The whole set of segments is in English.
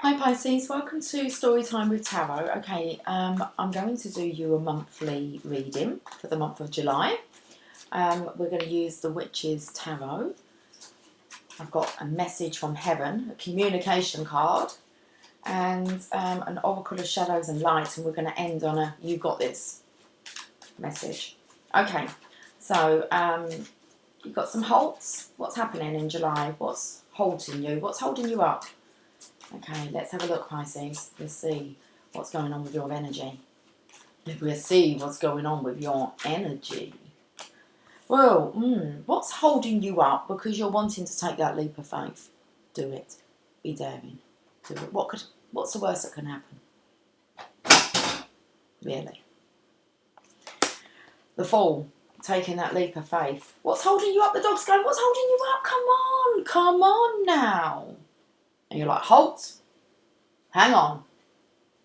Hi Pisces, welcome to Storytime with Tarot. Okay, I'm going to do you a monthly reading for the month of July. We're going to use the Witch's Tarot. I've got a message from heaven, a communication card, and an oracle of shadows and light, and we're going to end on a "you got this" message. Okay, so you've got some halts. What's happening in July? What's halting you? What's holding you up? Okay, let's have a look, Pisces. Let's see what's going on with your energy. Let's see what's going on with your energy. Well, what's holding you up because you're wanting to take that leap of faith? Do it. Be daring. Do it. What's the worst that can happen? Really? The Fool. Taking that leap of faith. What's holding you up? The dog's going, what's holding you up? Come on. Come on now. And you're like, halt. Hang on.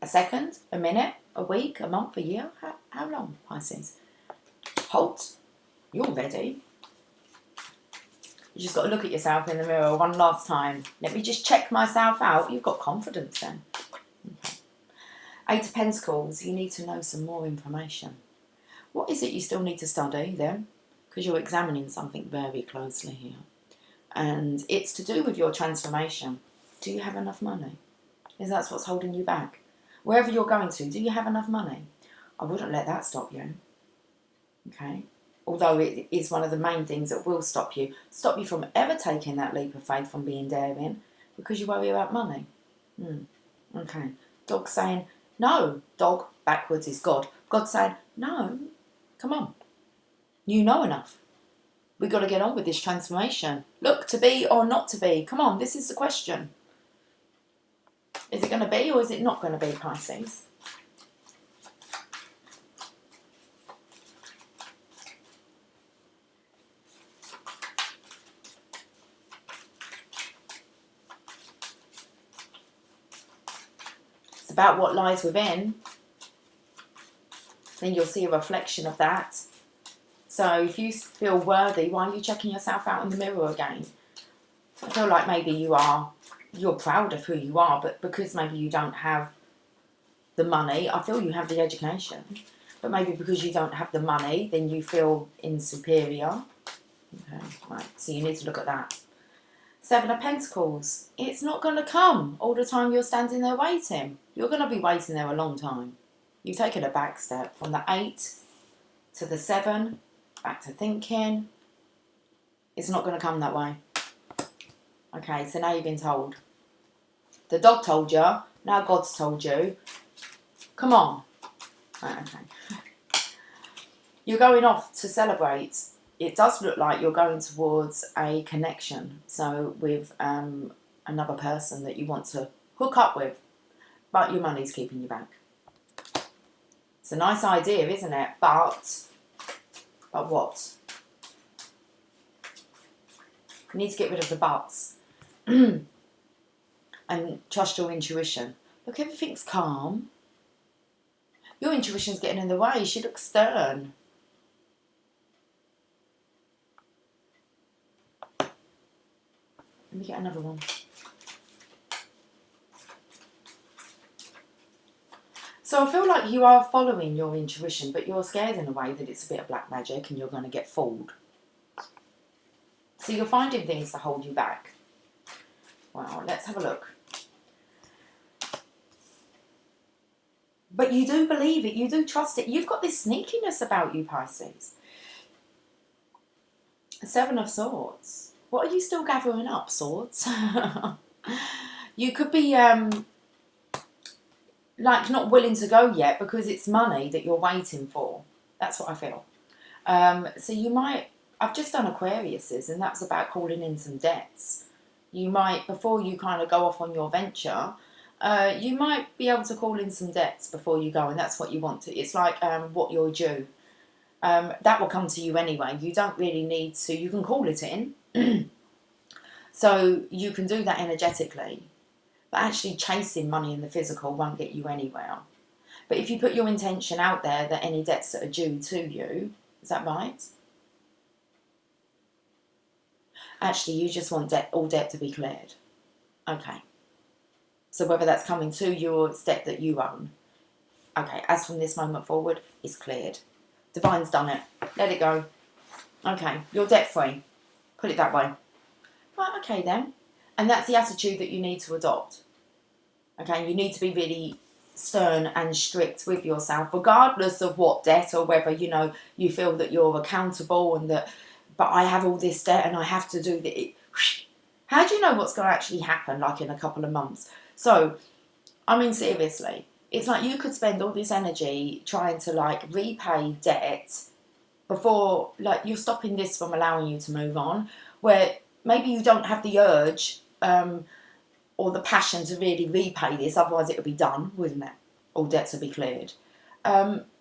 A second, a minute, a week, a month, a year? How long, Pisces? Halt. You're ready. You just got to look at yourself in the mirror one last time. Let me just check myself out. You've got confidence then. Okay. Eight of Pentacles. You need to know some more information. What is it you still need to study then? Because you're examining something very closely here. And it's to do with your transformation. Do you have enough money? Is that what's holding you back? Wherever you're going to, do you have enough money? I wouldn't let that stop you. Okay? Although it is one of the main things that will stop you from ever taking that leap of faith, from being daring, because you worry about money. Okay. Dog saying, no. Dog, backwards, is God. God saying, no, come on. You know enough. We've got to get on with this transformation. Look, to be or not to be. Come on, this is the question. Is it going to be or is it not going to be, Pisces? It's about what lies within. Then you'll see a reflection of that. So if you feel worthy, why are you checking yourself out in the mirror again? I feel like maybe you're proud of who you are, but because maybe you don't have the money, I feel you have the education, but maybe because you don't have the money, then you feel insuperior. Okay, right, so you need to look at that. Seven of Pentacles. It's not going to come all the time you're standing there waiting. You're going to be waiting there a long time. You've taken a back step from the 8 to the 7, back to thinking. It's not going to come that way. Okay, so now you've been told. The dog told you, now God's told you. Come on. Right, okay. You're going off to celebrate. It does look like you're going towards a connection. So with another person that you want to hook up with. But your money's keeping you back. It's a nice idea, isn't it? But what? You need to get rid of the buts. And trust your intuition. Look, everything's calm. Your intuition's getting in the way. She looks stern. Let me get another one. So I feel like you are following your intuition, but you're scared in a way that it's a bit of black magic and you're going to get fooled. So you're finding things to hold you back. Well, let's have a look. But you do believe it. You do trust it. You've got this sneakiness about you, Pisces. Seven of Swords. What are you still gathering up, Swords? You could be like not willing to go yet because it's money that you're waiting for. That's what I feel. So you might... I've just done Aquariuses, and that's about calling in some debts. You might, before you kind of go off on your venture, you might be able to call in some debts before you go, and that's what you want to. It's like what you're due. That will come to you anyway. You don't really need to. You can call it in. So you can do that energetically. But actually chasing money in the physical won't get you anywhere. But if you put your intention out there that any debts that are due to you, is that right? Actually, you just want all debt to be cleared. Okay. So whether that's coming to you or it's debt that you own. Okay, as from this moment forward, it's cleared. Divine's done it. Let it go. Okay, you're debt free. Put it that way. Right, okay then. And that's the attitude that you need to adopt. Okay, you need to be really stern and strict with yourself, regardless of what debt, or whether, you know, you feel that you're accountable and that, but I have all this debt and I have to do the. How do you know what's going to actually happen, like in a couple of months? So, I mean, seriously, it's like you could spend all this energy trying to like repay debt before, like, you're stopping this from allowing you to move on, where maybe you don't have the urge or the passion to really repay this, otherwise it would be done, wouldn't it? All debts would be cleared.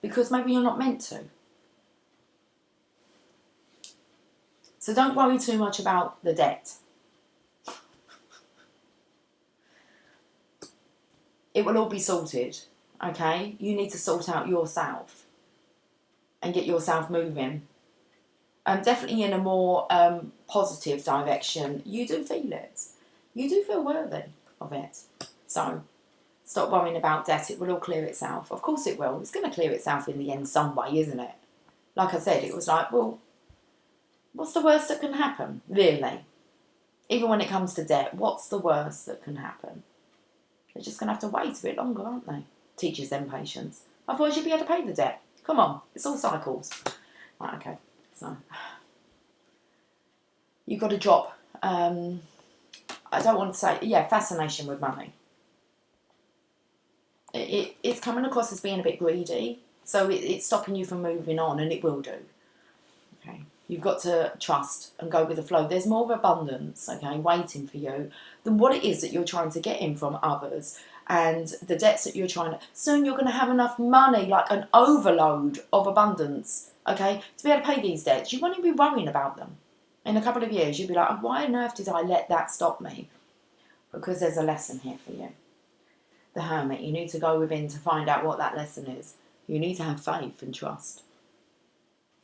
Because maybe you're not meant to. So don't worry too much about the debt. It will all be sorted, okay? You need to sort out yourself and get yourself moving. Definitely in a more positive direction. You do feel it. You do feel worthy of it. So stop worrying about debt. It will all clear itself. Of course it will. It's going to clear itself in the end some way, isn't it? Like I said, it was like, well, what's the worst that can happen, really? Even when it comes to debt, what's the worst that can happen? They're just going to have to wait a bit longer, aren't they? Teaches them patience. Otherwise you'll be able to pay the debt. Come on, it's all cycles. Right, okay. So, you've got to drop, I don't want to say, fascination with money. It's coming across as being a bit greedy. So it's stopping you from moving on, and it will do. Okay. You've got to trust and go with the flow. There's more abundance, okay, waiting for you than what it is that you're trying to get in from others, and the debts that you're trying to. Soon you're going to have enough money, like an overload of abundance, okay, to be able to pay these debts. You won't even be worrying about them. In a couple of years, you'll be like, oh, why on earth did I let that stop me? Because there's a lesson here for you. The Hermit, you need to go within to find out what that lesson is. You need to have faith and trust.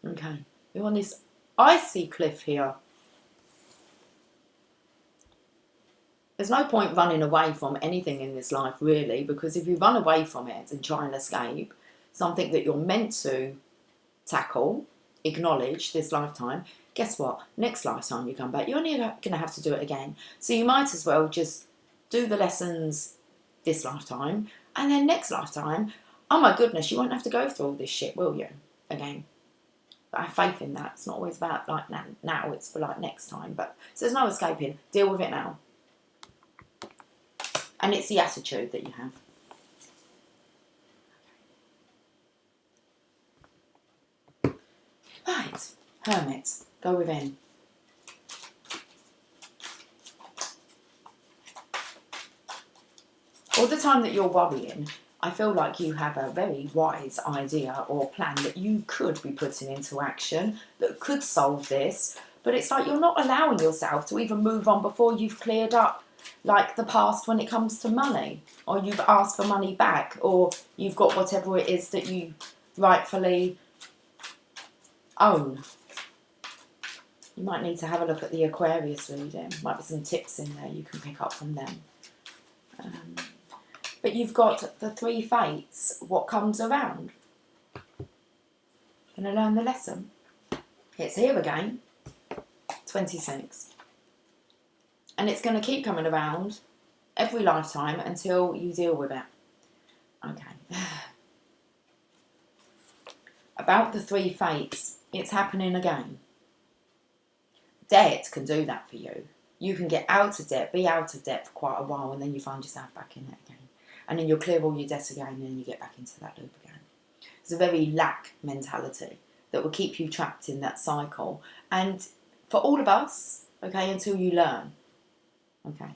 Okay, you're on this icy cliff here. There's no point running away from anything in this life, really, because if you run away from it and try and escape something that you're meant to tackle, acknowledge this lifetime, guess what? Next lifetime you come back, you're only going to have to do it again. So you might as well just do the lessons this lifetime, and then next lifetime, oh my goodness, you won't have to go through all this shit, will you? Again. But I have faith in that. It's not always about like now, it's for like next time. But so there's no escaping. Deal with it now. And it's the attitude that you have. Right, Hermit, go within. All the time that you're worrying, I feel like you have a very wise idea or plan that you could be putting into action that could solve this, but it's like you're not allowing yourself to even move on before you've cleared up like the past when it comes to money, or you've asked for money back, or you've got whatever it is that you rightfully own. You might need to have a look at the Aquarius reading. Might be some tips in there you can pick up from them. But you've got the 3 fates. What comes around? Going to learn the lesson. It's here again. 26. And it's going to keep coming around every lifetime until you deal with it. Okay. About the 3 fates. It's happening again. Debt can do that for you. You can get out of debt, be out of debt for quite a while, and then you find yourself back in it again. And then you'll clear all your debt again, and then you get back into that loop again. It's a very lack mentality that will keep you trapped in that cycle. And for all of us, okay, until you learn, okay,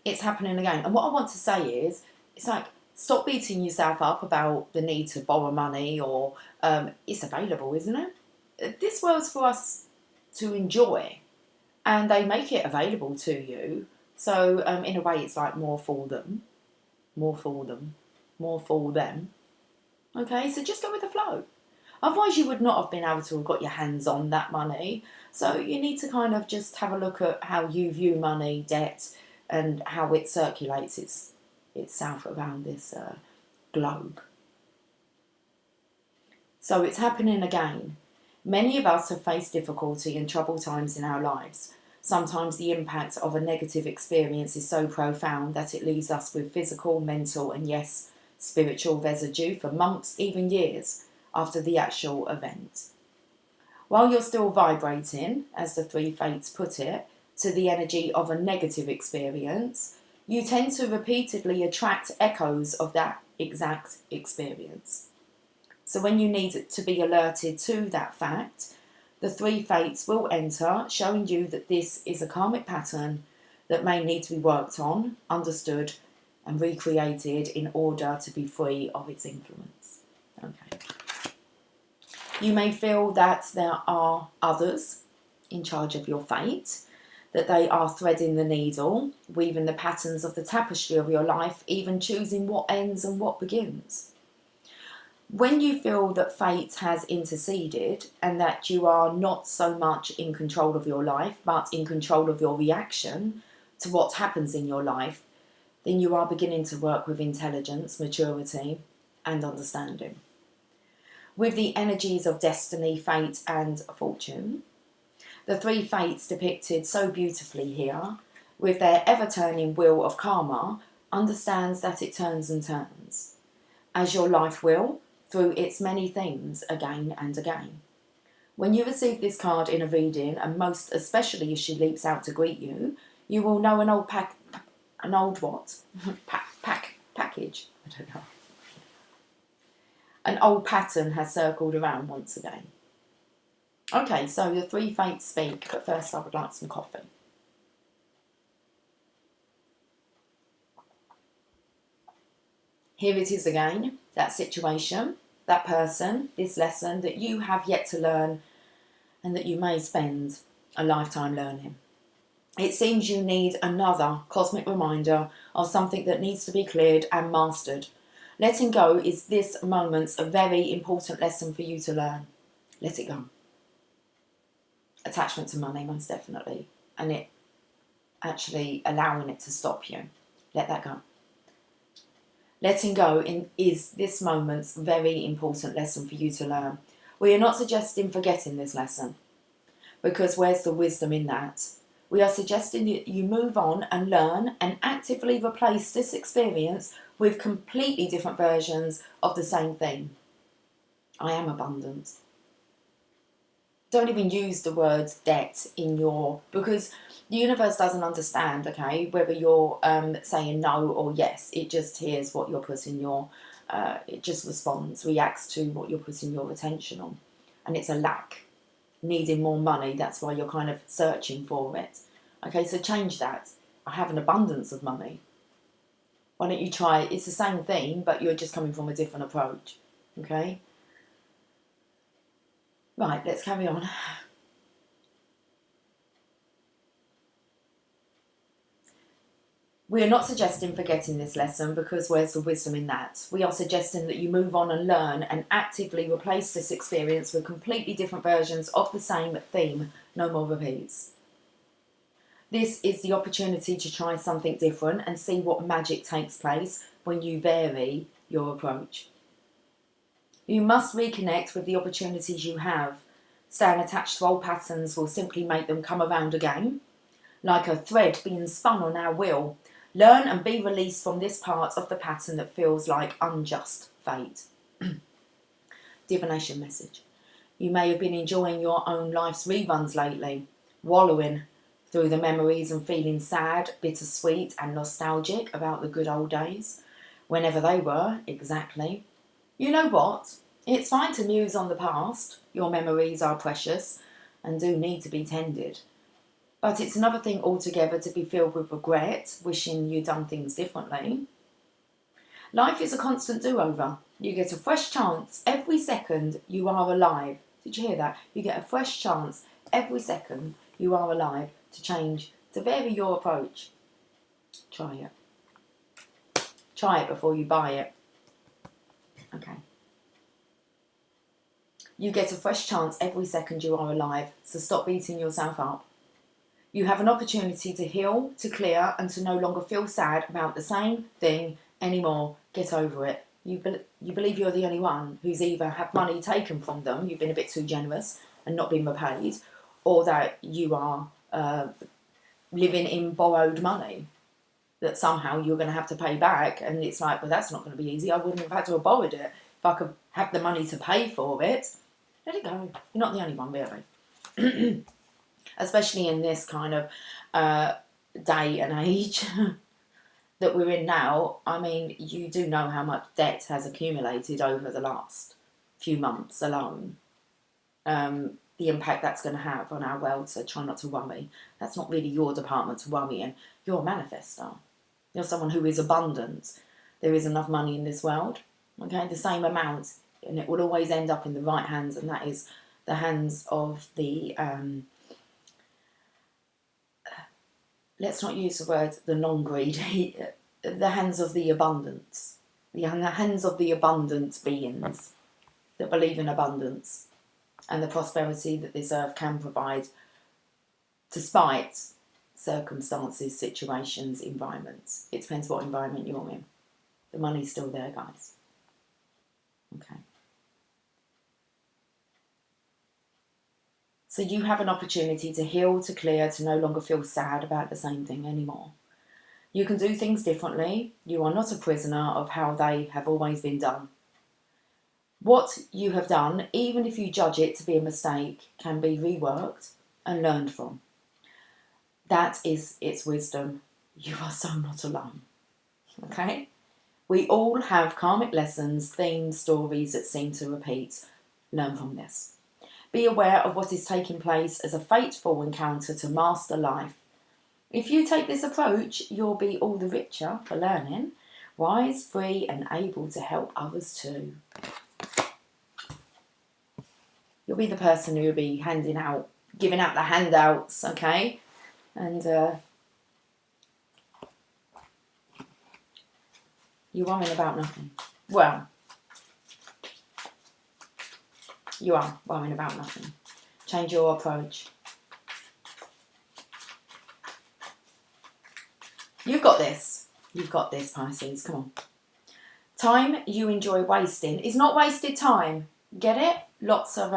it's happening again. And what I want to say is, it's like, stop beating yourself up about the need to borrow money, or it's available, isn't it? This world's for us to enjoy, and they make it available to you. So in a way, it's like more for them, more for them, more for them. Okay, so just go with the flow. Otherwise, you would not have been able to have got your hands on that money. So you need to kind of just have a look at how you view money, debt, and how it circulates itself around this globe. So it's happening again. Many of us have faced difficulty and troubled times in our lives. Sometimes the impact of a negative experience is so profound that it leaves us with physical, mental, and yes, spiritual residue for months, even years, after the actual event. While you're still vibrating, as the three fates put it, to the energy of a negative experience, you tend to repeatedly attract echoes of that exact experience. So when you need to be alerted to that fact, the three fates will enter, showing you that this is a karmic pattern that may need to be worked on, understood, and recreated in order to be free of its influence. Okay. You may feel that there are others in charge of your fate, that they are threading the needle, weaving the patterns of the tapestry of your life, even choosing what ends and what begins. When you feel that fate has interceded and that you are not so much in control of your life, but in control of your reaction to what happens in your life, then you are beginning to work with intelligence, maturity, and understanding. With the energies of destiny, fate, and fortune, the three fates depicted so beautifully here, with their ever-turning wheel of karma, understands that it turns and turns, as your life will, through its many themes again and again. When you receive this card in a reading, and most especially as she leaps out to greet you, you will know an old package. I don't know. An old pattern has circled around once again. Okay, so the three fates speak, but first I would like some coffee. Here it is again, that situation, that person, this lesson that you have yet to learn and that you may spend a lifetime learning. It seems you need another cosmic reminder of something that needs to be cleared and mastered. Letting go is this moment's a very important lesson for you to learn. Let it go. Attachment to money, most definitely. And it actually allowing it to stop you. Let that go. Letting go is this moment's very important lesson for you to learn. We are not suggesting forgetting this lesson, because where's the wisdom in that? We are suggesting that you move on and learn and actively replace this experience with completely different versions of the same thing. I am abundant. Don't even use the word debt in your, because the universe doesn't understand, okay, whether you're saying no or yes. It just hears what you're putting your, it just responds, reacts to what you're putting your attention on. And it's a lack, needing more money. That's why you're kind of searching for it. Okay, so change that. I have an abundance of money. Why don't you try, it's the same thing, but you're just coming from a different approach, okay? Right, let's carry on. We are not suggesting forgetting this lesson, because where's the wisdom in that? We are suggesting that you move on and learn and actively replace this experience with completely different versions of the same theme. No more repeats. This is the opportunity to try something different and see what magic takes place when you vary your approach. You must reconnect with the opportunities you have. Staying attached to old patterns will simply make them come around again, like a thread being spun on our wheel. Learn and be released from this part of the pattern that feels like unjust fate. Divination message. You may have been enjoying your own life's reruns lately, wallowing through the memories and feeling sad, bittersweet and nostalgic about the good old days, whenever they were, exactly. You know what? It's fine to muse on the past. Your memories are precious and do need to be tended. But it's another thing altogether to be filled with regret, wishing you'd done things differently. Life is a constant do-over. You get a fresh chance every second you are alive. Did you hear that? You get a fresh chance every second you are alive to change, to vary your approach. Try it. Try it before you buy it. Okay. You get a fresh chance every second you are alive, so stop beating yourself up. You have an opportunity to heal, to clear, and to no longer feel sad about the same thing anymore. Get over it. You believe you're the only one who's either had money taken from them, you've been a bit too generous and not been repaid, or that you are living in borrowed money that somehow you're going to have to pay back. And it's like, well, that's not going to be easy. I wouldn't have had to have borrowed it if I could have the money to pay for it. Let it go. You're not the only one, really. Especially in this kind of day and age that we're in now. I mean, you do know how much debt has accumulated over the last few months alone. The impact that's going to have on our world, so try not to worry. That's not really your department to worry in. You're a manifestor. You're someone who is abundant. There is enough money in this world, okay, the same amount, and it will always end up in the right hands, and that is the hands of the, let's not use the word the non-greedy, the hands of the abundance, the hands of the abundant beings that believe in abundance and the prosperity that this earth can provide, despite circumstances, situations, environments. It depends what environment you're in. The money's still there, guys. Okay. So you have an opportunity to heal, to clear, to no longer feel sad about the same thing anymore. You can do things differently. You are not a prisoner of how they have always been done. What you have done, even if you judge it to be a mistake, can be reworked and learned from. That is its wisdom. You are so not alone. Okay? We all have karmic lessons, themes, stories that seem to repeat. Learn from this. Be aware of what is taking place as a fateful encounter to master life. If you take this approach, you'll be all the richer for learning, wise, free, and able to help others too. You'll be the person who will be giving out the handouts, okay? And you're worrying about nothing. Well, you are worrying about nothing. Change your approach. You've got this. You've got this, Pisces. Come on. Time you enjoy wasting is not wasted time. Get it? Lots of,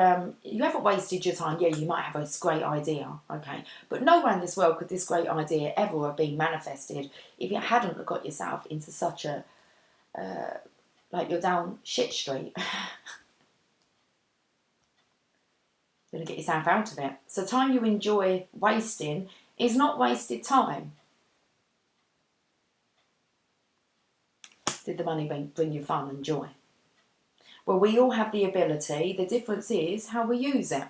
you haven't wasted your time. Yeah, you might have a great idea, okay? But nowhere in this world could this great idea ever have been manifested if you hadn't got yourself into such a, like you're down shit street. You're going to get yourself out of it. So time you enjoy wasting is not wasted time. Did the money bring you fun and joy? Well, we all have the ability. The difference is how we use it.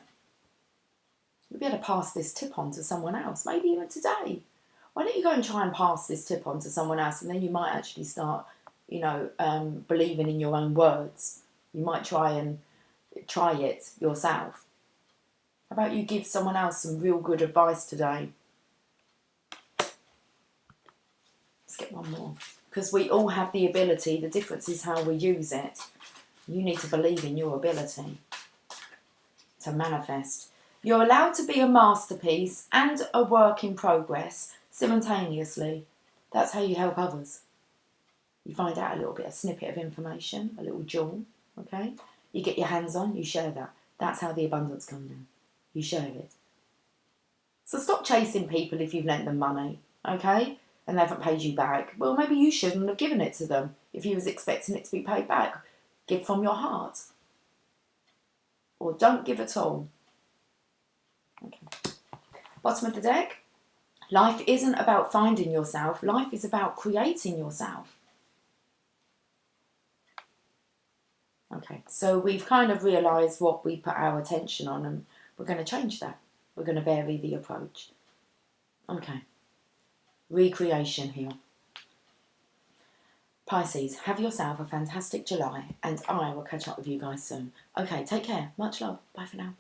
You'll be able to pass this tip on to someone else, maybe even today. Why don't you go and try and pass this tip on to someone else, and then you might actually start, believing in your own words. You might try it yourself. How about you give someone else some real good advice today? Let's get one more. Because we all have the ability. The difference is how we use it. You need to believe in your ability to manifest. You're allowed to be a masterpiece and a work in progress simultaneously. That's how you help others. You find out a little bit, a snippet of information, a little jewel, okay? You get your hands on, you share that. That's how the abundance comes in. You share it. So stop chasing people if you've lent them money, okay? And they haven't paid you back. Well, maybe you shouldn't have given it to them if you was expecting it to be paid back. Give from your heart. Or don't give at all. Okay. Bottom of the deck. Life isn't about finding yourself. Life is about creating yourself. Okay, so we've kind of realised what we put our attention on, and we're going to change that. We're going to vary the approach. Okay. Recreation here. Pisces, have yourself a fantastic July, and I will catch up with you guys soon. Okay, take care. Much love. Bye for now.